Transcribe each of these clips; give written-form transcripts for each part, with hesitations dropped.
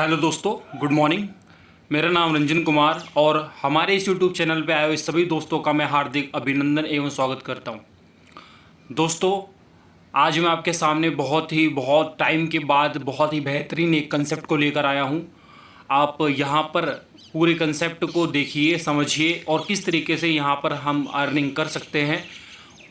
Hello दोस्तों, good morning. मेरा नाम रंजन कुमार और हमारे इस यूट्यूब चैनल पे आए हुए सभी दोस्तों का मैं हार्दिक अभिनंदन एवं स्वागत करता हूं। दोस्तों, आज मैं आपके सामने बहुत टाइम के बाद बहुत ही बेहतरीन एक कंसेप्ट को लेकर आया हूं। आप यहां पर पूरे कंसेप्ट को देखिए, समझिए और किस तरीके से यहां पर हम अर्निंग कर सकते हैं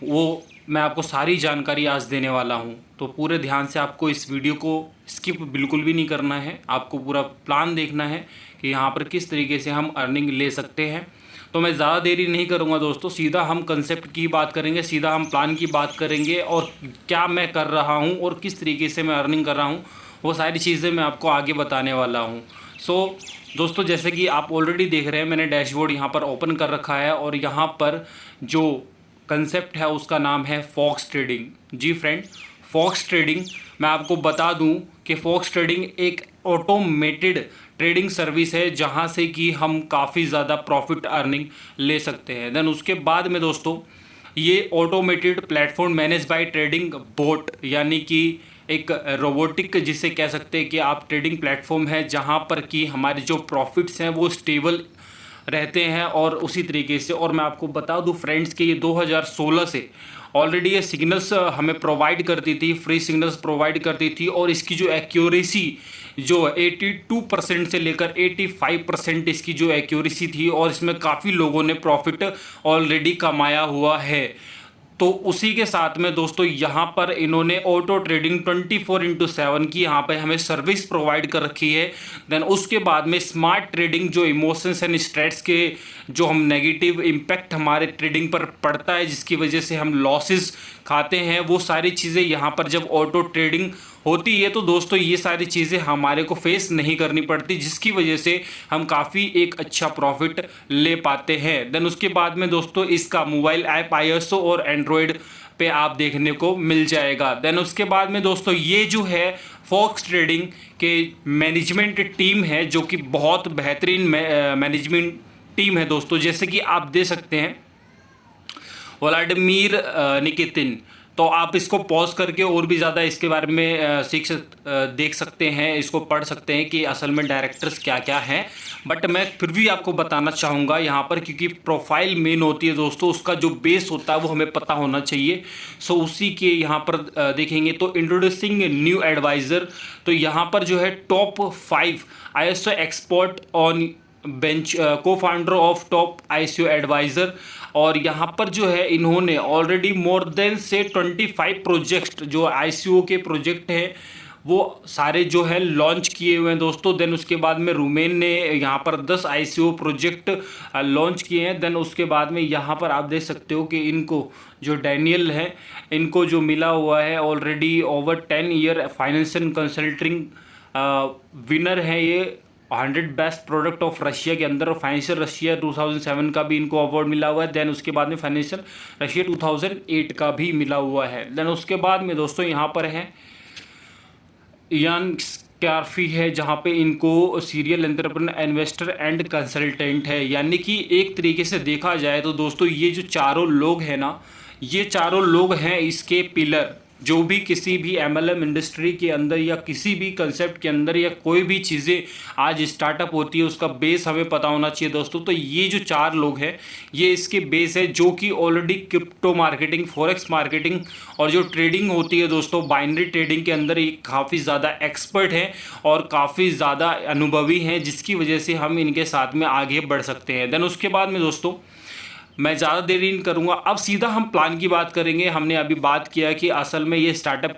वो मैं आपको सारी जानकारी आज देने वाला हूं। तो पूरे ध्यान से आपको इस वीडियो को स्किप बिल्कुल भी नहीं करना है। आपको पूरा प्लान देखना है कि यहाँ पर किस तरीके से हम अर्निंग ले सकते हैं। तो मैं ज़्यादा देरी नहीं करूँगा दोस्तों, सीधा हम कंसेप्ट की बात करेंगे, सीधा हम प्लान की बात करेंगे और क्या मैं कर रहा हूँ और किस तरीके से मैं अर्निंग कर रहा हूँ वो सारी चीज़ें मैं आपको आगे बताने वाला हूँ। दोस्तों, जैसे कि आप ऑलरेडी देख रहे हैं, मैंने डैशबोर्ड यहाँ पर ओपन कर रखा है और यहाँ पर जो कंसेप्ट है उसका नाम है फॉक्स ट्रेडिंग। जी फ्रेंड, फॉक्स ट्रेडिंग मैं आपको बता दूं कि फॉक्स ट्रेडिंग एक ऑटोमेटेड ट्रेडिंग सर्विस है जहां से कि हम काफ़ी ज़्यादा प्रॉफिट अर्निंग ले सकते हैं। देन उसके बाद में दोस्तों, ये automated platform manage by trading boat, यानी कि एक रोबोटिक जिसे कह सकते हैं कि आप ट्रेडिंग प्लेटफॉर्म है जहां पर कि हमारे जो प्रॉफिट्स हैं वो स्टेबल रहते हैं। और उसी तरीके से, और मैं आपको बता दूं फ्रेंड्स कि ये 2016 से ऑलरेडी ये सिग्नल्स हमें प्रोवाइड करती थी, फ्री सिग्नल्स प्रोवाइड करती थी और इसकी जो एक्यूरेसी जो 82% से लेकर 85% इसकी जो एक्यूरेसी थी और इसमें काफ़ी लोगों ने प्रॉफिट ऑलरेडी कमाया हुआ है। तो उसी के साथ में दोस्तों यहाँ पर इन्होंने ऑटो ट्रेडिंग 24/7 की यहाँ पे हमें सर्विस प्रोवाइड कर रखी है। देन उसके बाद में स्मार्ट ट्रेडिंग, जो इमोशंस एंड स्ट्रेस के जो हम नेगेटिव इम्पैक्ट हमारे ट्रेडिंग पर पड़ता है जिसकी वजह से हम लॉसेस खाते हैं, वो सारी चीज़ें यहाँ पर जब ऑटो ट्रेडिंग होती है तो दोस्तों ये सारी चीज़ें हमारे को फेस नहीं करनी पड़ती, जिसकी वजह से हम काफ़ी एक अच्छा प्रॉफिट ले पाते हैं। देन उसके बाद में दोस्तों इसका मोबाइल ऐप iOS और एंड्रॉयड पे आप देखने को मिल जाएगा। देन उसके बाद में दोस्तों ये जो है फॉक्स ट्रेडिंग के मैनेजमेंट टीम है जो कि बहुत बेहतरीन मैनेजमेंट टीम है दोस्तों। जैसे कि आप दे सकते हैं व्लादिमीर निकितिन, तो आप इसको पॉज करके और भी ज़्यादा इसके बारे में देख सकते हैं, इसको पढ़ सकते हैं कि असल में डायरेक्टर्स क्या क्या हैं। बट मैं फिर भी आपको बताना चाहूँगा यहाँ पर, क्योंकि प्रोफाइल मेन होती है दोस्तों, उसका जो बेस होता है वो हमें पता होना चाहिए। सो उसी के यहाँ पर देखेंगे तो इंट्रोड्यूसिंग न्यू एडवाइज़र, तो यहाँ पर जो है top 5 ISO expert on bench, cofounder of top ICO advisor. और यहाँ पर जो है इन्होंने ऑलरेडी मोर देन से 25 प्रोजेक्ट जो ICO के प्रोजेक्ट हैं वो सारे जो है लॉन्च किए हुए हैं दोस्तों। देन उसके बाद में रूमेन ने यहाँ पर 10 ICO प्रोजेक्ट लॉन्च किए हैं। देन उसके बाद में यहाँ पर आप देख सकते हो कि इनको जो डैनियल है इनको जो मिला हुआ है already over 10 year financial consulting winner है ये 100 बेस्ट प्रोडक्ट ऑफ रशिया के अंदर, और फाइनेंशियल रशिया 2007 का भी इनको अवार्ड मिला हुआ है। देन उसके बाद में फाइनेंशियल रशिया 2008 का भी मिला हुआ है। देन उसके बाद में दोस्तों यहाँ पर है इयान स्कैर्फी है, जहाँ पे इनको serial entrepreneur, investor and consultant है। यानी कि एक तरीके से देखा जाए तो दोस्तों ये जो चारों लोग हैं ना, ये चारों लोग हैं इसके पिलर। जो भी किसी भी MLM इंडस्ट्री के अंदर या किसी भी कंसेप्ट के अंदर या कोई भी चीज़ें आज स्टार्टअप होती है उसका बेस हमें पता होना चाहिए दोस्तों। तो ये जो 4 लोग हैं ये इसके बेस है, जो कि already crypto marketing, forex marketing और जो ट्रेडिंग होती है दोस्तों बाइनरी ट्रेडिंग के अंदर ये काफ़ी ज़्यादा एक्सपर्ट हैं और काफ़ी ज़्यादा अनुभवी हैं, जिसकी वजह से हम इनके साथ में आगे बढ़ सकते हैं। देन उसके बाद में दोस्तों मैं ज़्यादा देरी नहीं करूँगा, अब सीधा हम प्लान की बात करेंगे। हमने अभी बात किया कि असल में ये स्टार्टअप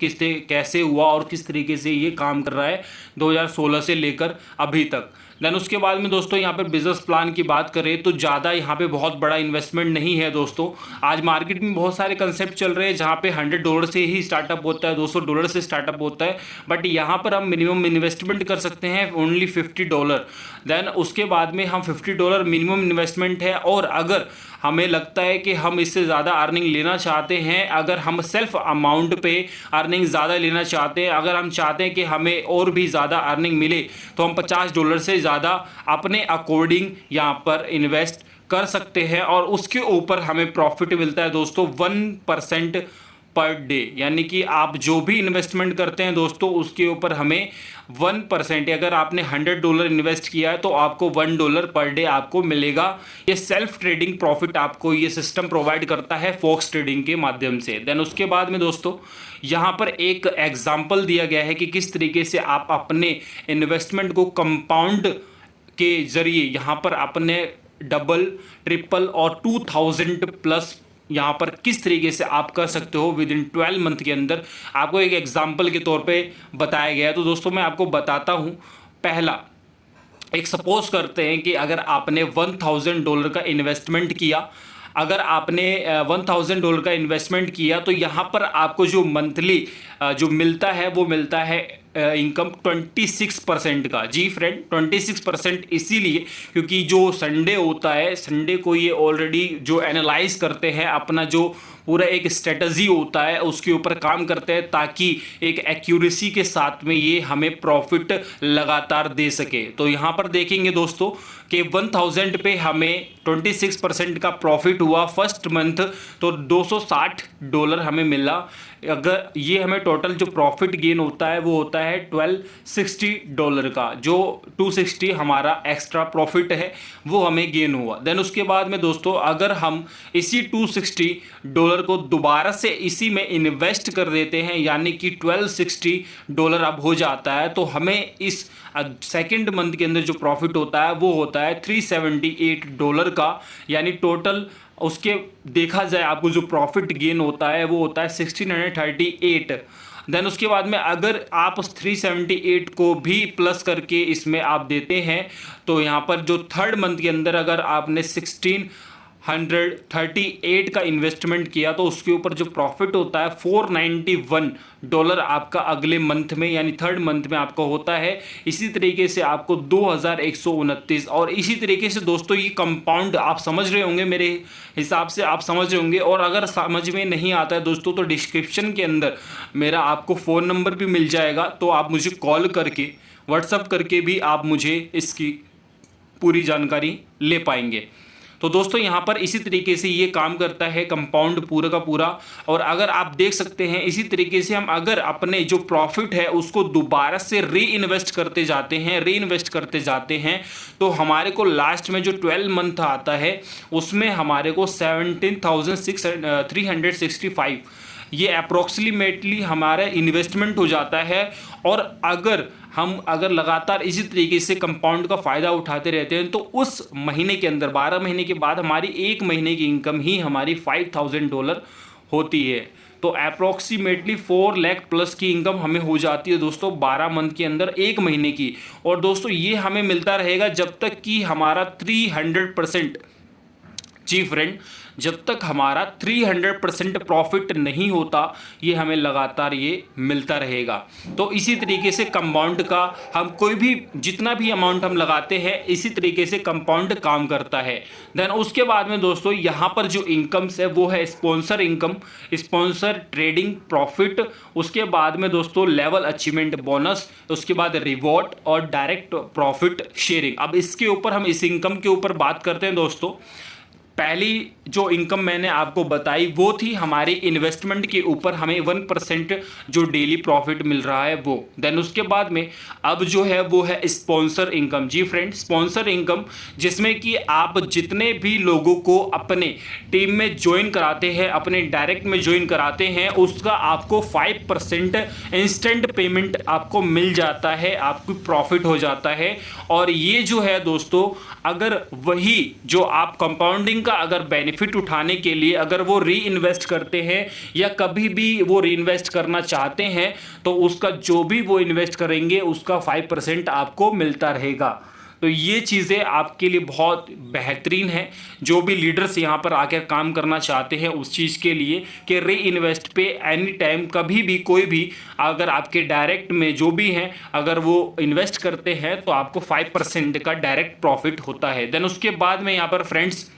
कैसे हुआ और किस तरीके से ये काम कर रहा है 2016 से लेकर अभी तक। देन उसके बाद में दोस्तों यहाँ पर बिजनेस प्लान की बात करें तो ज़्यादा यहाँ पे बहुत बड़ा इन्वेस्टमेंट नहीं है दोस्तों। आज मार्केट में बहुत सारे कंसेप्ट चल रहे हैं जहाँ पे $100 से ही स्टार्टअप होता है, $200 से स्टार्टअप होता है, बट यहाँ पर हम मिनिमम इन्वेस्टमेंट कर सकते हैं ओनली $50। देन उसके बाद में हम $50 मिनिमम इन्वेस्टमेंट है, और अगर हमें लगता है कि हम इससे ज़्यादा अर्निंग लेना चाहते हैं, अगर हम सेल्फ अमाउंट पे अर्निंग ज़्यादा लेना चाहते हैं, अगर हम चाहते हैं कि हमें और भी ज़्यादा अर्निंग मिले, तो हम $50 से ज़्यादा अपने अकॉर्डिंग यहाँ पर इन्वेस्ट कर सकते हैं और उसके ऊपर हमें प्रॉफिट मिलता है दोस्तों 1% पर डे, यानी कि आप जो भी इन्वेस्टमेंट करते हैं दोस्तों उसके ऊपर हमें 1%, अगर आपने $100 इन्वेस्ट किया है तो आपको $1 पर डे आपको मिलेगा। ये सेल्फ ट्रेडिंग प्रॉफिट आपको ये सिस्टम प्रोवाइड करता है फॉक्स ट्रेडिंग के माध्यम से। देन उसके बाद में दोस्तों यहाँ पर एक एग्जाम्पल दिया गया है कि किस तरीके से आप अपने इन्वेस्टमेंट को कंपाउंड के जरिए यहाँ पर अपने डबल, ट्रिपल और 2000 प्लस यहाँ पर किस तरीके से आप कर सकते हो विद इन 12 मंथ के अंदर, आपको एक एग्जाम्पल के तौर पे बताया गया है। तो दोस्तों मैं आपको बताता हूँ। पहला, एक सपोज करते हैं कि अगर आपने $1000 का इन्वेस्टमेंट किया, अगर आपने $1000 का इन्वेस्टमेंट किया तो यहाँ पर आपको जो मंथली जो मिलता है वो मिलता है इनकम 26% का। जी फ्रेंड, 26% इसीलिए क्योंकि जो संडे होता है, संडे को ये ऑलरेडी जो एनालाइज करते हैं, अपना जो पूरा एक स्ट्रेटजी होता है उसके ऊपर काम करते हैं ताकि एक एक्यूरेसी के साथ में ये हमें प्रॉफिट लगातार दे सके। तो यहाँ पर देखेंगे दोस्तों कि 1000 पे हमें 26% का प्रॉफिट हुआ फर्स्ट मंथ, तो $260 हमें मिला। अगर ये हमें टोटल जो प्रॉफिट गेन होता है वो होता है $1260 का, जो 260 हमारा एक्स्ट्रा प्रॉफिट है वो हमें गेन हुआ। देन उसके बाद में दोस्तों अगर हम इसी $260 को दोबारा से इसी में इन्वेस्ट कर देते हैं, यानी कि $1260 अब हो जाता है, तो हमें इस सेकेंड मंथ के अंदर जो प्रॉफिट होता है वो होता है $378 का, यानी टोटल उसके देखा जाए आपको जो प्रॉफिट गेन होता है वो होता है 1638। देन उसके बाद में अगर आप 378 को भी प्लस करके इसमें आप देते हैं तो यहाँ पर जो थर्ड मंथ के अंदर अगर आपने 1638 का इन्वेस्टमेंट किया तो उसके ऊपर जो प्रॉफिट होता है $491 आपका अगले मंथ में यानी थर्ड मंथ में आपका होता है। इसी तरीके से आपको 2129, और इसी तरीके से दोस्तों ये कंपाउंड आप समझ रहे होंगे, मेरे हिसाब से आप समझ रहे होंगे। और अगर समझ में नहीं आता है दोस्तों तो डिस्क्रिप्शन के अंदर मेरा आपको फ़ोन नंबर भी मिल जाएगा, तो आप मुझे कॉल करके व्हाट्सअप करके भी आप मुझे इसकी पूरी जानकारी ले पाएंगे। तो दोस्तों यहाँ पर इसी तरीके से ये काम करता है कंपाउंड पूरा का पूरा। और अगर आप देख सकते हैं इसी तरीके से हम अगर अपने जो प्रॉफिट है उसको दोबारा से री इन्वेस्ट करते जाते हैं तो हमारे को लास्ट में जो 12 मंथ आता है उसमें हमारे को 17,365 ये अप्रोक्सीमेटली हमारा इन्वेस्टमेंट हो जाता है। और अगर लगातार इसी तरीके से कंपाउंड का फ़ायदा उठाते रहते हैं तो उस महीने के अंदर 12 महीने के बाद हमारी एक महीने की इनकम ही हमारी $5000 होती है। तो अप्रोक्सीमेटली 4 लाख प्लस की इनकम हमें हो जाती है दोस्तों 12 मंथ के अंदर, एक महीने की। और दोस्तों ये हमें मिलता रहेगा जब तक कि हमारा 300%, जी फ्रेंड, जब तक हमारा 300% प्रॉफिट नहीं होता ये हमें लगातार ये मिलता रहेगा। तो इसी तरीके से कंपाउंड का हम कोई भी जितना भी अमाउंट हम लगाते हैं इसी तरीके से कंपाउंड काम करता है। देन उसके बाद में दोस्तों यहाँ पर जो इनकम्स है वो है sponsor income, sponsor trading profit, उसके बाद में दोस्तों लेवल अचीवमेंट बोनस, उसके बाद रिवॉर्ड और डायरेक्ट प्रॉफिट शेयरिंग। अब इसके ऊपर हम इस इनकम के ऊपर बात करते हैं दोस्तों। पहली जो इनकम मैंने आपको बताई वो थी हमारी इन्वेस्टमेंट के ऊपर हमें 1% जो डेली प्रॉफिट मिल रहा है वो। देन उसके बाद में अब जो है वो है स्पॉन्सर इनकम। जी फ्रेंड, स्पॉन्सर इनकम जिसमें कि आप जितने भी लोगों को अपने टीम में ज्वाइन कराते हैं, अपने डायरेक्ट में ज्वाइन कराते हैं, उसका आपको 5% इंस्टेंट पेमेंट आपको मिल जाता है, आपको प्रॉफिट हो जाता है। और ये जो है दोस्तों अगर वही जो आप कंपाउंडिंग का अगर बेनिफिट उठाने के लिए अगर वो री इन्वेस्ट करते हैं या कभी भी वो री इन्वेस्ट करना चाहते हैं तो उसका जो भी वो इन्वेस्ट करेंगे उसका 5% आपको मिलता रहेगा। तो ये चीज़ें आपके लिए बहुत बेहतरीन है जो भी लीडर्स यहाँ पर आकर काम करना चाहते हैं उस चीज़ के लिए कि री इन्वेस्ट पे एनी टाइम कभी भी कोई भी अगर आपके डायरेक्ट में जो भी हैं अगर वो इन्वेस्ट करते हैं तो आपको 5% का डायरेक्ट प्रॉफिट होता है। देन उसके बाद में यहाँ पर फ्रेंड्स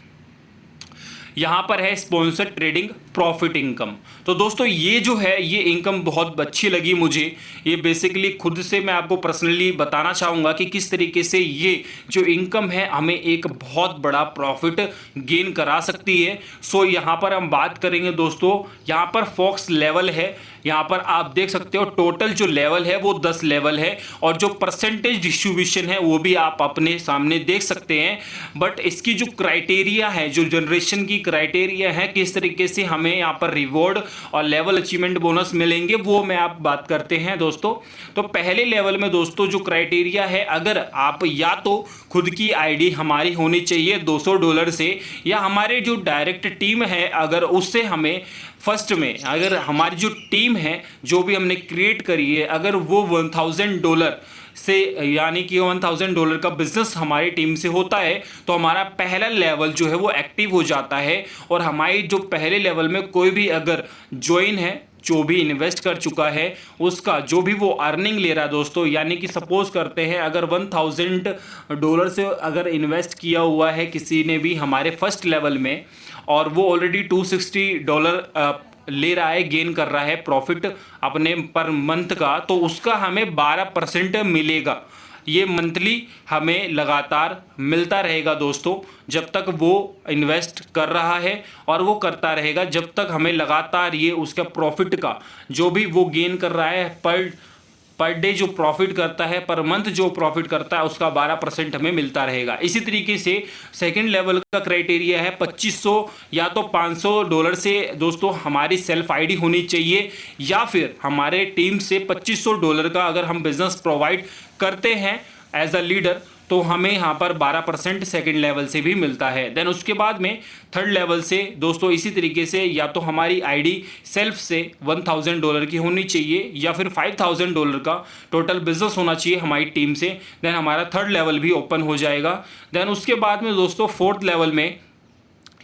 यहाँ पर है स्पॉन्सर ट्रेडिंग प्रॉफिट इनकम। तो दोस्तों ये जो है ये इनकम बहुत अच्छी लगी मुझे। ये बेसिकली खुद से मैं आपको पर्सनली बताना चाहूँगा कि किस तरीके से ये जो इनकम है हमें एक बहुत बड़ा प्रॉफिट गेन करा सकती है। सो यहाँ पर हम बात करेंगे दोस्तों, यहाँ पर फॉक्स लेवल है, यहाँ पर आप देख सकते हो टोटल जो लेवल है वो 10 लेवल है और जो परसेंटेज डिस्ट्रीब्यूशन है वो भी आप अपने सामने देख सकते हैं। बट इसकी जो क्राइटेरिया है, जो जनरेशन की क्राइटेरिया है, किस तरीके से हमें यहाँ पर रिवॉर्ड और लेवल अचीवमेंट बोनस मिलेंगे वो मैं आप बात करते हैं दोस्तों। तो पहले लेवल में दोस्तों जो क्राइटेरिया है, अगर आप या तो खुद की आईडी हमारी होनी चाहिए $200 से, या हमारे जो डायरेक्ट टीम है अगर उससे हमें फर्स्ट में, अगर हमारी जो टीम है जो भी हमने क्रिएट करी है अगर वो $1000 से, यानी कि $1000 का बिजनेस हमारी टीम से होता है तो हमारा पहला लेवल जो है वो एक्टिव हो जाता है। और हमारी जो पहले लेवल में कोई भी अगर ज्वाइन है, जो भी इन्वेस्ट कर चुका है, उसका जो भी वो अर्निंग ले रहा है दोस्तों, यानी कि सपोज करते हैं अगर $1000 से अगर इन्वेस्ट किया हुआ है किसी ने भी हमारे फर्स्ट लेवल में और वो ऑलरेडी $260 ले रहा है, गेन कर रहा है प्रॉफिट अपने पर मंथ का, तो उसका हमें 12% मिलेगा। ये मंथली हमें लगातार मिलता रहेगा दोस्तों, जब तक वो इन्वेस्ट कर रहा है और वो करता रहेगा, जब तक हमें लगातार ये उसका प्रॉफिट का जो भी वो गेन कर रहा है पर डे जो प्रॉफिट करता है, पर मंथ जो प्रॉफिट करता है, उसका 12% हमें मिलता रहेगा। इसी तरीके से सेकंड लेवल का क्राइटेरिया है 2500 या तो $500 से दोस्तों हमारी सेल्फ आईडी होनी चाहिए, या फिर हमारे टीम से $2500 का अगर हम बिजनेस प्रोवाइड करते हैं एज अ लीडर तो हमें यहाँ पर 12% सेकंड लेवल से भी मिलता है। देन उसके बाद में थर्ड लेवल से दोस्तों इसी तरीके से या तो हमारी आईडी सेल्फ से $1000 की होनी चाहिए या फिर $5000 का टोटल बिजनेस होना चाहिए हमारी टीम से, देन हमारा थर्ड लेवल भी ओपन हो जाएगा। देन उसके बाद में दोस्तों फोर्थ लेवल में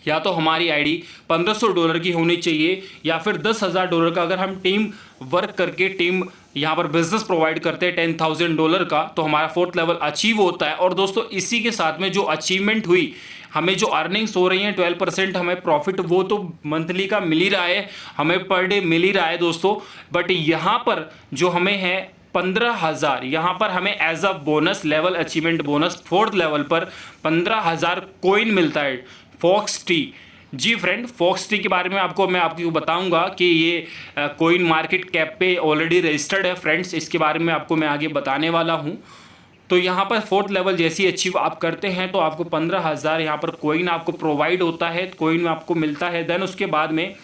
या तो हमारी आईडी $1500 की होनी चाहिए या फिर $10,000 का, अगर हम टीम वर्क करके टीम यहाँ पर बिजनेस प्रोवाइड करते हैं $10,000 का, तो हमारा फोर्थ लेवल अचीव होता है। और दोस्तों इसी के साथ में जो अचीवमेंट हुई, हमें जो अर्निंग्स हो रही हैं 12% हमें प्रॉफिट वो तो मंथली का मिल ही रहा है, हमें पर डे मिल ही रहा है दोस्तों। बट यहाँ पर जो हमें है 15,000, यहाँ पर हमें as a bonus level achievement bonus fourth level पर 15,000 कॉइन मिलता है फॉक्स टी। जी फ्रेंड, फॉक्स टी के बारे में मैं आपको बताऊंगा कि ये कॉइन मार्केट कैप पे ऑलरेडी रजिस्टर्ड है फ्रेंड्स, इसके बारे में आपको मैं आगे बताने वाला हूं। तो यहाँ पर फोर्थ लेवल जैसे ही अचीव आप करते हैं तो आपको 15,000 यहाँ पर कॉइन आपको प्रोवाइड होता है, कॉइन में आपको मिलता है। देन उसके बाद में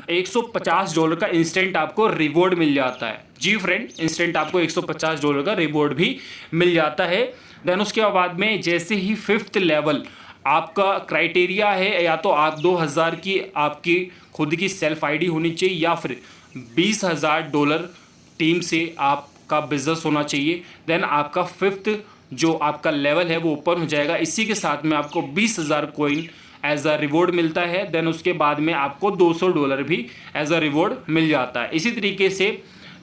$150 का इंस्टेंट आपको रिवॉर्ड मिल जाता है। जी फ्रेंड, इंस्टेंट आपको $150 का रिवॉर्ड भी मिल जाता है। देन उसके बाद में जैसे ही फिफ्थ लेवल आपका क्राइटेरिया है, या तो आप 2000 की आपकी खुद की सेल्फ आईडी होनी चाहिए या फिर $20,000 टीम से आपका बिजनेस होना चाहिए। देन आपका फिफ्थ जो आपका लेवल है वो ओपन हो जाएगा, इसी के साथ में आपको 20,000 कॉइन एज अ रिवॉर्ड मिलता है। देन उसके बाद में आपको $200 भी एज अ रिवॉर्ड मिल जाता है। इसी तरीके से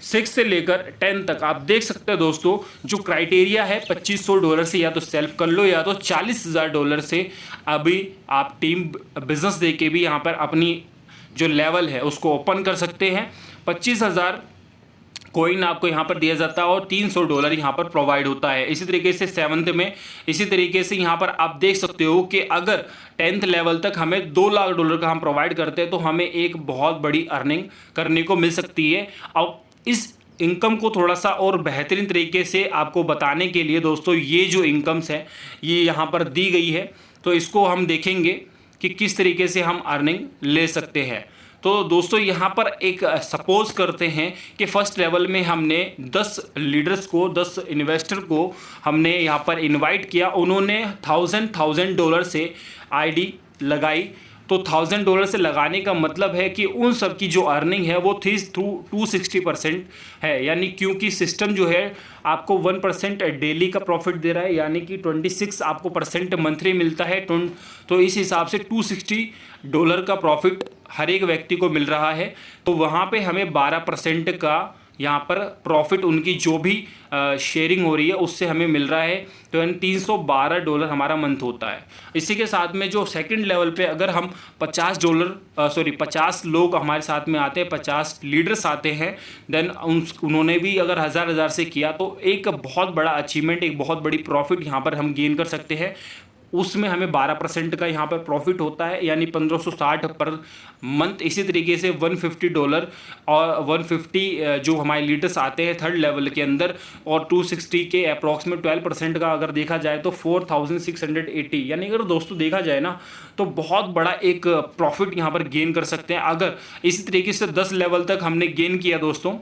6 से लेकर 10 तक आप देख सकते हैं दोस्तों, जो क्राइटेरिया है $2500 से या तो सेल्फ कर लो या तो $40,000 से अभी आप टीम बिजनेस दे के भी यहाँ पर अपनी जो लेवल है उसको ओपन कर सकते हैं। 25,000 कॉइन आपको यहाँ पर दिया जाता है और $300 यहाँ पर प्रोवाइड होता है। इसी तरीके से सेवन्थ में इसी तरीके से यहाँ पर आप देख सकते हो कि अगर 10th लेवल तक हमें $2,00,000 का हम प्रोवाइड करते हैं तो हमें एक बहुत बड़ी अर्निंग करने को मिल सकती है। अब इस इनकम को थोड़ा सा और बेहतरीन तरीके से आपको बताने के लिए दोस्तों ये जो इनकम्स है ये यहाँ पर दी गई है, तो इसको हम देखेंगे कि किस तरीके से हम अर्निंग ले सकते हैं। तो दोस्तों यहाँ पर एक सपोज करते हैं कि फर्स्ट लेवल में हमने 10 लीडर्स को, 10 इन्वेस्टर को हमने यहाँ पर इनवाइट किया, उन्होंने $1,000 से आईडी लगाई। तो $1,000 से लगाने का मतलब है कि उन सब की जो अर्निंग है वो 260% है, यानी क्योंकि सिस्टम जो है आपको 1% डेली का प्रॉफिट दे रहा है, यानी कि 26 आपको परसेंट मंथली मिलता है। तो इस हिसाब से $260 का प्रॉफिट हर एक व्यक्ति को मिल रहा है। तो वहाँ पे हमें 12% का यहाँ पर प्रॉफिट उनकी जो भी शेयरिंग हो रही है उससे हमें मिल रहा है। तो यानी $312 हमारा मंथ होता है। इसी के साथ में जो सेकंड लेवल पे अगर हम $50 लोग हमारे साथ में आते हैं, 50 लीडर्स आते हैं, देन उन्होंने भी अगर हज़ार से किया तो एक बहुत बड़ा अचीवमेंट, एक बहुत बड़ी प्रॉफिट यहाँ पर हम गेन कर सकते हैं। उसमें हमें 12% का यहाँ पर प्रॉफिट होता है, यानी 1560 पर मंथ। इसी तरीके से $150 और 150 जो हमारे लीडर्स आते हैं थर्ड लेवल के अंदर, और 260 के अप्रॉक्सीमेट 12% का अगर देखा जाए तो 4680, यानी अगर दोस्तों देखा जाए ना तो बहुत बड़ा एक प्रॉफिट यहाँ पर गेन कर सकते हैं। अगर इसी तरीके से 10 लेवल तक हमने गेन किया दोस्तों,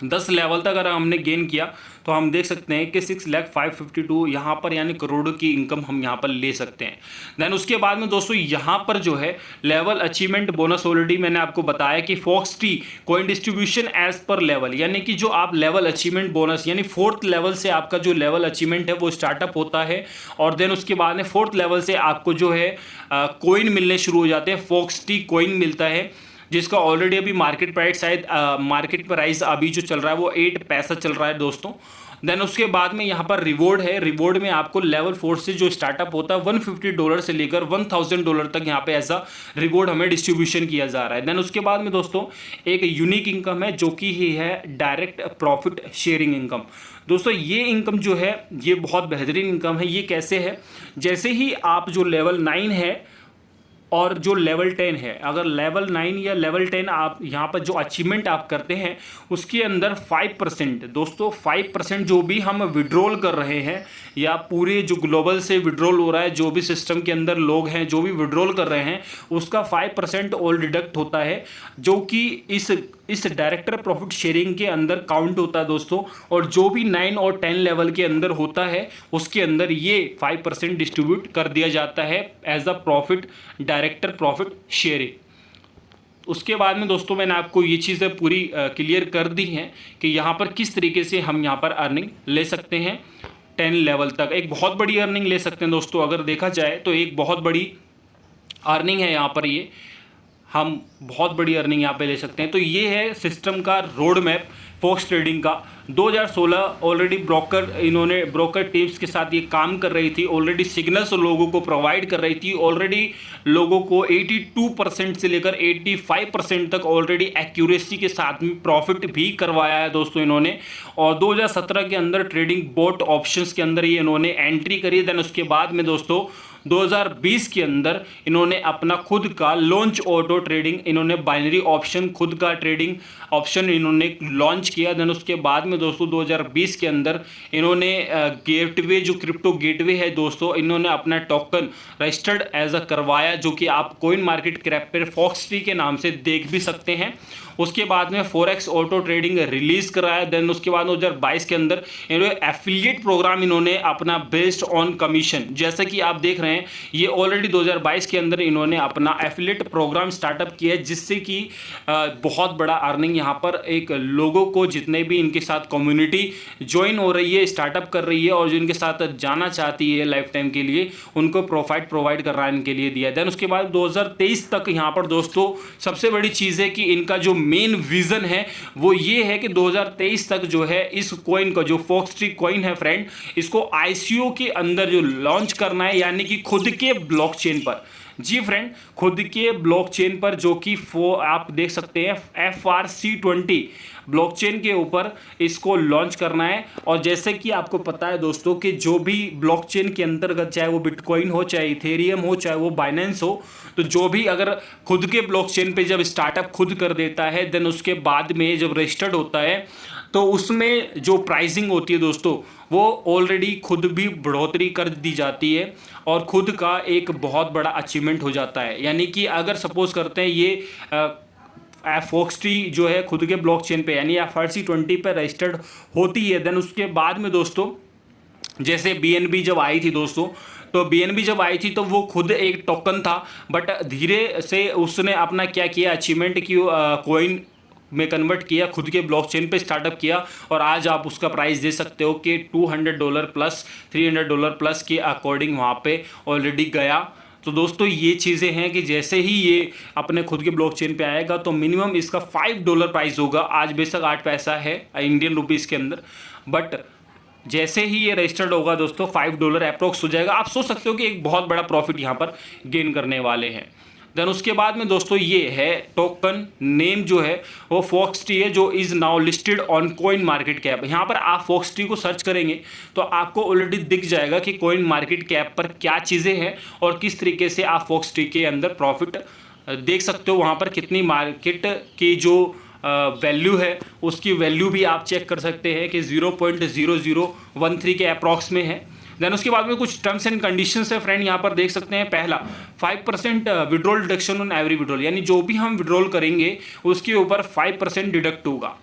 10 लेवल तक अगर हमने गेन किया तो हम देख सकते हैं कि 6,552 यहाँ पर यानी करोड़ों की इनकम हम यहाँ पर ले सकते हैं। देन उसके बाद में दोस्तों यहाँ पर जो है लेवल अचीवमेंट बोनस, ऑलरेडी मैंने आपको बताया कि Fox T coin distribution as per level, यानी कि जो आप लेवल अचीवमेंट बोनस यानी 4th लेवल से आपका जो लेवल अचीवमेंट है वो स्टार्टअप होता है, और देन उसके बाद में 4th लेवल से आपको जो है कॉइन मिलने शुरू हो जाते हैं। फॉक्स टी कॉइन मिलता है जिसका ऑलरेडी अभी मार्केट प्राइस शायद मार्केट प्राइस अभी जो चल रहा है वो 8 पैसा चल रहा है दोस्तों। देन उसके बाद में यहाँ पर रिवॉर्ड है। रिवॉर्ड में आपको लेवल 4 से जो स्टार्टअप होता है $150 से लेकर $1000 तक यहाँ पे ऐसा रिवॉर्ड हमें डिस्ट्रीब्यूशन किया जा रहा है। देन उसके बाद में दोस्तों एक यूनिक इनकम है जो कि ही है डायरेक्ट प्रॉफिट शेयरिंग इनकम। दोस्तों ये इनकम जो है ये बहुत बेहतरीन इनकम है। ये कैसे है, जैसे ही आप जो लेवल 9 है और जो लेवल 10 है, अगर लेवल 9 या लेवल 10 आप यहाँ पर जो अचीवमेंट आप करते हैं उसके अंदर 5% दोस्तों 5% जो भी हम विड्रॉल कर रहे हैं या पूरे जो ग्लोबल से विड्रॉल हो रहा है, जो भी सिस्टम के अंदर लोग हैं जो भी विड्रॉल कर रहे हैं उसका 5% ऑल डिडक्ट होता है, जो कि इस डायरेक्टर प्रॉफिट शेयरिंग के अंदर काउंट होता है दोस्तों। और जो भी 9 और 10 लेवल के अंदर होता है उसके अंदर ये 5% डिस्ट्रीब्यूट कर दिया जाता है as a profit director profit sharing. उसके बाद में दोस्तों मैंने आपको ये चीज़ें पूरी क्लियर कर दी हैं कि यहाँ पर किस तरीके से हम यहाँ पर अर्निंग ले सकते हैं। 10 लेवल तक एक बहुत बड़ी अर्निंग ले सकते हैं दोस्तों, अगर देखा जाए तो एक बहुत बड़ी अर्निंग है यहाँ पर, ये हम बहुत बड़ी अर्निंग यहाँ पे ले सकते हैं। तो ये है सिस्टम का रोड मैप फॉक्स ट्रेडिंग का। 2016 ऑलरेडी ब्रोकर टीम्स के साथ ये काम कर रही थी, ऑलरेडी सिग्नल्स लोगों को प्रोवाइड कर रही थी, ऑलरेडी लोगों को 82% से लेकर 85% तक ऑलरेडी एक्यूरेसी के साथ में प्रॉफिट भी करवाया है दोस्तों इन्होंने। और 2017 के अंदर ट्रेडिंग बोट ऑप्शंस के अंदर ये इन्होंने एंट्री करी। देन उसके बाद में दोस्तों 2020 के अंदर इन्होंने अपना खुद का लॉन्च ऑटो ट्रेडिंग, इन्होंने बाइनरी ऑप्शन खुद का ट्रेडिंग ऑप्शन इन्होंने लॉन्च किया। देन उसके बाद में दोस्तों 2020 के अंदर इन्होंने गेटवे जो क्रिप्टो गेटवे है दोस्तों, इन्होंने अपना टोकन रजिस्टर्ड एज अ करवाया, जो कि आप कॉइन मार्केट क्रैप पर फॉक्स टी के नाम से देख भी सकते हैं। उसके बाद में फॉरेक्स ऑटो ट्रेडिंग रिलीज कराया। देन उसके बाद 2022 के अंदर इन्होंने एफिलिएट प्रोग्राम इन्होंने अपना बेस्ड ऑन कमीशन, जैसा कि आप देख रहे हैं ये ऑलरेडी 2022 के अंदर इन्होंने अपना एफिलिएट प्रोग्राम स्टार्टअप किया है, जिससे कि बहुत बड़ा अर्निंग यहाँ पर एक लोगों को, जितने भी इनके साथ कम्युनिटी ज्वाइन हो रही है, स्टार्टअप कर रही है और जो इनके साथ जाना चाहती है लाइफ टाइम के लिए, उनको प्रोवाइड कर रहा है इनके लिए दिया है। देन उसके बाद 2023 तक यहाँ पर दोस्तों सबसे बड़ी चीज़ है कि इनका जो मेन विजन है वो ये है कि 2023 तक जो है इस कॉइन का जो फॉक्स टी कॉइन है फ्रेंड, इसको आईसीओ के अंदर जो लॉन्च करना है, यानी कि खुद के ब्लॉकचेन पर। जी फ्रेंड, खुद के ब्लॉकचेन पर, जो कि आप देख सकते हैं FRC20 ब्लॉकचेन के ऊपर इसको लॉन्च करना है। और जैसे कि आपको पता है दोस्तों कि जो भी ब्लॉकचेन के अंतर्गत, चाहे वो बिटकॉइन हो, चाहे इथेरियम हो, चाहे वो बाइनेंस हो, तो जो भी अगर खुद के ब्लॉकचेन पे जब स्टार्टअप खुद कर देता है, देन उसके बाद में जब रजिस्टर्ड होता है तो उसमें जो प्राइसिंग होती है दोस्तों वो ऑलरेडी खुद भी बढ़ोतरी कर दी जाती है और खुद का एक बहुत बड़ा अचीवमेंट हो जाता है। यानी कि अगर सपोज करते हैं ये फॉक्स टी जो है खुद के ब्लॉकचेन पे यानी FRC20 पे रजिस्टर्ड होती है, देन उसके बाद में दोस्तों जैसे BNB जब आई थी दोस्तों, तो BNB जब आई थी तो वो खुद एक टोकन था, बट धीरे से उसने अपना क्या किया अचीवमेंट की कॉइन में कन्वर्ट किया, खुद के ब्लॉकचेन पे स्टार्टअप किया और आज आप उसका प्राइस दे सकते हो कि $200 प्लस $300 प्लस के अकॉर्डिंग वहाँ पे ऑलरेडी गया। तो दोस्तों ये चीज़ें हैं कि जैसे ही ये अपने खुद के ब्लॉकचेन पे आएगा तो मिनिमम इसका $5 प्राइस होगा। आज बेशक 8 पैसा है इंडियन रुपीज़ के अंदर, बट जैसे ही ये रजिस्टर्ड होगा दोस्तों $5 अप्रोक्स हो जाएगा। आप सोच सकते हो कि एक बहुत बड़ा प्रॉफिट यहाँ पर गेन करने वाले हैं। देन उसके बाद में दोस्तों ये है टोकन नेम जो है वो फॉक्सटी है, जो is now listed on coin market cap. यहाँ पर आप फॉक्सटी को सर्च करेंगे तो आपको ऑलरेडी दिख जाएगा कि कोइन मार्केट कैप पर क्या चीज़ें हैं और किस तरीके से आप फॉक्सटी के अंदर प्रॉफिट देख सकते हो। वहाँ पर कितनी मार्केट की जो वैल्यू है उसकी वैल्यू भी आप चेक कर सकते हैं कि 0.0013 के अप्रॉक्स में है। देन उसके बाद में कुछ टर्म्स एंड कंडीशंस है फ्रेंड, यहाँ पर देख सकते हैं। पहला 5% withdrawal deduction on every withdrawal, यानी जो भी हम विड्रॉल करेंगे उसके ऊपर 5% डिडक्ट होगा।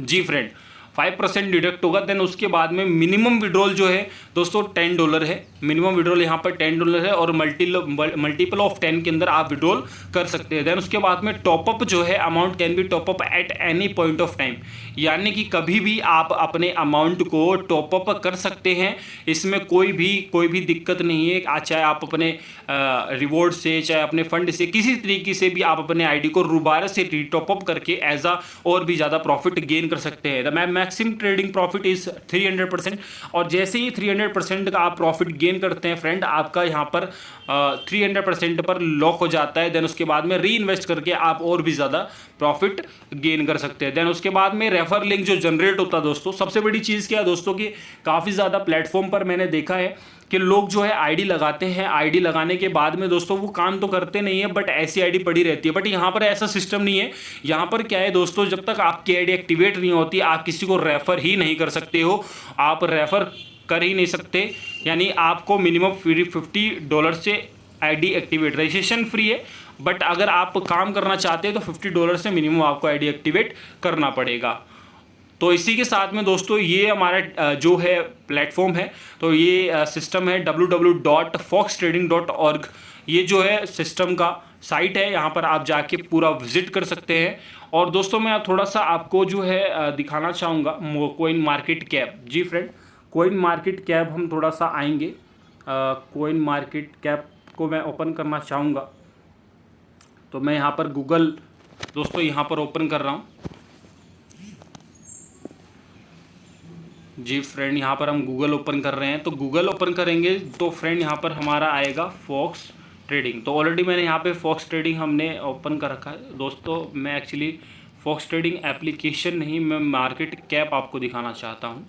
जी फ्रेंड, 5% डिडक्ट होगा। देन उसके बाद में मिनिमम विड्रॉल जो है दोस्तों $10 है। मिनिमम विड्रॉल यहाँ पर $10 है और मल्टीपल ऑफ 10 के अंदर आप विड्रॉल कर सकते हैं। देन उसके बाद में टॉपअप जो है amount can be top up at any point of time, यानी कि कभी भी आप अपने अमाउंट को टॉपअप कर सकते हैं। इसमें कोई भी दिक्कत नहीं है। चाहे आप अपने रिवॉर्ड से, चाहे अपने फंड से, किसी तरीके से भी आप अपने आईडी को दोबारा से रीटॉपअप करके एज आ और भी ज़्यादा प्रॉफिट गेन कर सकते हैं। The maximum trading profit is 300%। और जैसे ही 300% का आप प्रॉफिट गेन करते हैं फ्रेंड, आपका यहाँ पर 300% पर लॉक हो जाता है। देन उसके बाद में री इन्वेस्ट करके आप और भी ज़्यादा प्रॉफिट गेन कर सकते हैं। देन उसके बाद में रेफर लिंक जो जनरेट होता है दोस्तों, सबसे बड़ी चीज़ क्या है दोस्तों कि काफ़ी ज़्यादा प्लेटफॉर्म पर मैंने देखा है कि लोग जो है आईडी लगाते हैं। आईडी लगाने के बाद में दोस्तों वो काम तो करते नहीं है, बट ऐसी आईडी पड़ी रहती है। बट यहाँ पर ऐसा सिस्टम नहीं है। यहाँ पर क्या है दोस्तों, जब तक आपकी आईडी एक्टिवेट नहीं होती आप किसी को रेफ़र ही नहीं कर सकते हो। आप रेफ़र कर ही नहीं सकते, यानी आपको मिनिमम $50 से आईडी एक्टिवेट, रजिस्ट्रेशन फ्री है, बट अगर आप काम करना चाहते हैं तो $50 से मिनिमम आपको आईडी एक्टिवेट करना पड़ेगा। तो इसी के साथ में दोस्तों ये हमारा जो है प्लेटफॉर्म है, तो ये सिस्टम है www.foxtrading.org। ये जो है सिस्टम का साइट है, यहाँ पर आप जाके पूरा विजिट कर सकते हैं। और दोस्तों मैं थोड़ा सा आपको जो है दिखाना चाहूँगा कोइन मार्केट कैप। जी फ्रेंड, कोइन मार्केट कैप हम थोड़ा सा आएंगे। कोइन मार्केट कैप को मैं ओपन करना चाहूँगा, तो मैं यहाँ पर गूगल दोस्तों यहाँ पर ओपन कर रहा हूँ। जी फ्रेंड, यहाँ पर हम गूगल ओपन कर रहे हैं। तो गूगल ओपन करेंगे तो फ्रेंड यहाँ पर हमारा आएगा फॉक्स ट्रेडिंग। तो ऑलरेडी मैंने यहाँ पे फॉक्स ट्रेडिंग हमने ओपन कर रखा है दोस्तों। मैं एक्चुअली फॉक्स ट्रेडिंग एप्लीकेशन नहीं, मैं मार्केट कैप आपको दिखाना चाहता हूँ।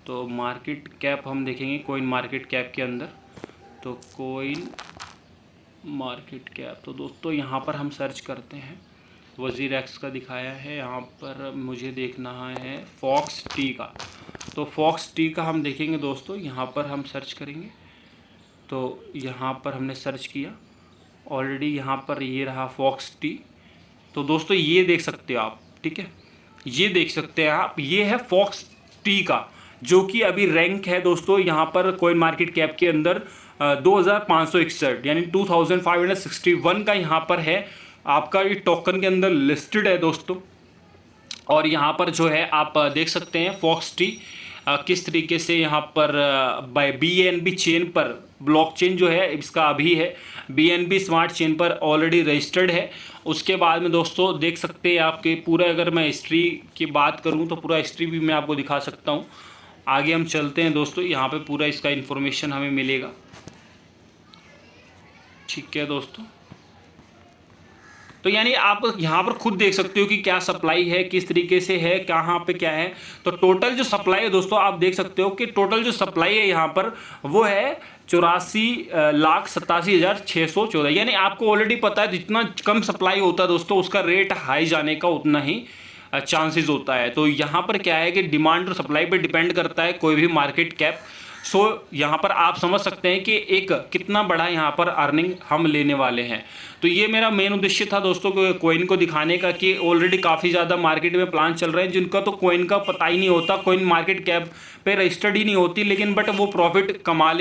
तो मार्केट कैप हम देखेंगे कोइन मार्केट कैप के अंदर। तो कोइन मार्केट कैप, तो दोस्तों यहाँ पर हम सर्च करते हैं। WZIRX का दिखाया है, यहाँ पर मुझे देखना है फॉक्स टी का। तो फॉक्स टी का हम देखेंगे दोस्तों, यहाँ पर हम सर्च करेंगे। तो यहाँ पर हमने सर्च किया, ऑलरेडी यहाँ पर ये रहा फॉक्स टी। तो दोस्तों ये देख सकते हो आप, ठीक है, ये देख सकते हैं आप, ये है फॉक्स टी का, जो कि अभी रैंक है दोस्तों यहाँ पर कोइन मार्केट कैप के अंदर 2561 यानी 2561 का यहाँ पर है। आपका ये टोकन के अंदर लिस्टेड है दोस्तों। और यहाँ पर जो है आप देख सकते हैं फॉक्स टी किस तरीके से यहाँ पर BNB चेन पर, ब्लॉकचेन जो है इसका अभी है BNB स्मार्ट चेन पर ऑलरेडी रजिस्टर्ड है। उसके बाद में दोस्तों देख सकते हैं आपके पूरा, अगर मैं हिस्ट्री की बात करूँ तो पूरा हिस्ट्री भी मैं आपको दिखा सकता हूँ। आगे हम चलते हैं दोस्तों, यहाँ पे पूरा इसका इन्फॉर्मेशन हमें मिलेगा। ठीक है दोस्तों, तो यानी आप यहाँ पर खुद देख सकते हो कि क्या सप्लाई है, किस तरीके से है, कहाँ पे क्या है। तो टोटल जो सप्लाई है दोस्तों, आप देख सकते हो कि टोटल जो सप्लाई है यहाँ पर वो है 84,87,614। यानी आपको ऑलरेडी पता है जितना कम सप्लाई होता है दोस्तों उसका रेट हाई जाने का उतना ही चांसेस होता है। तो यहाँ पर क्या है कि डिमांड और सप्लाई पर डिपेंड करता है कोई भी मार्केट कैप। सो यहाँ पर आप समझ सकते हैं कि एक कितना बड़ा यहाँ पर अर्निंग हम लेने वाले हैं। तो ये मेरा मेन उद्देश्य था दोस्तों को कोइन को दिखाने का कि ऑलरेडी काफ़ी ज़्यादा मार्केट में प्लान चल रहे हैं जिनका तो कोइन का पता ही नहीं होता, कोइन मार्केट कैप पे रजिस्टर्ड ही नहीं होती, लेकिन बट वो प्रॉफिट कमा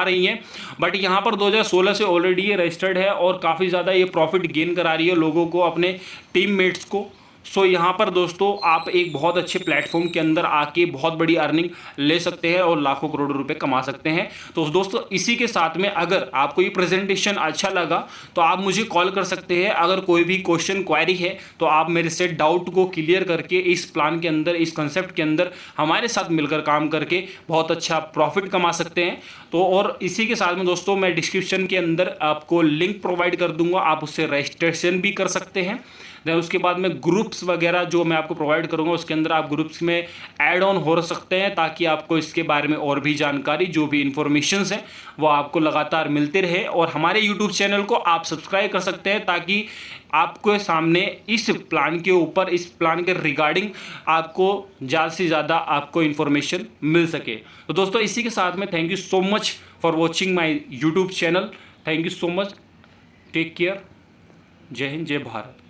रही हैं। बट यहाँ पर 2016 से ऑलरेडी ये रजिस्टर्ड है और काफ़ी ज़्यादा ये प्रॉफिट गेन करा रही है लोगों को, अपने टीममेट्स को। सो यहाँ पर दोस्तों आप एक बहुत अच्छे प्लेटफॉर्म के अंदर आके बहुत बड़ी अर्निंग ले सकते हैं और लाखों करोड़ों रुपए कमा सकते हैं। तो दोस्तों इसी के साथ में अगर आपको ये प्रेजेंटेशन अच्छा लगा तो आप मुझे कॉल कर सकते हैं। अगर कोई भी क्वेश्चन क्वेरी है तो आप मेरे से डाउट को क्लियर करके इस प्लान के अंदर, इस कंसेप्ट के अंदर हमारे साथ मिलकर काम करके बहुत अच्छा प्रॉफिट कमा सकते हैं। तो और इसी के साथ में दोस्तों मैं डिस्क्रिप्शन के अंदर आपको लिंक प्रोवाइड कर दूंगा, आप उससे रजिस्ट्रेशन भी कर सकते हैं। देन उसके बाद में ग्रुप्स वगैरह जो मैं आपको प्रोवाइड करूंगा उसके अंदर आप ग्रुप्स में ऐड ऑन हो सकते हैं, ताकि आपको इसके बारे में और भी जानकारी, जो भी इंफॉर्मेशंस हैं वो आपको लगातार मिलते रहे। और हमारे यूट्यूब चैनल को आप सब्सक्राइब कर सकते हैं, ताकि आपके सामने इस प्लान के ऊपर, इस प्लान के रिगार्डिंग आपको ज़्यादा से ज़्यादा आपको इन्फॉर्मेशन मिल सके। तो दोस्तों इसी के साथ में thank you so much for watching my YouTube channel. Thank you so much, take care, जय हिंद, जय भारत।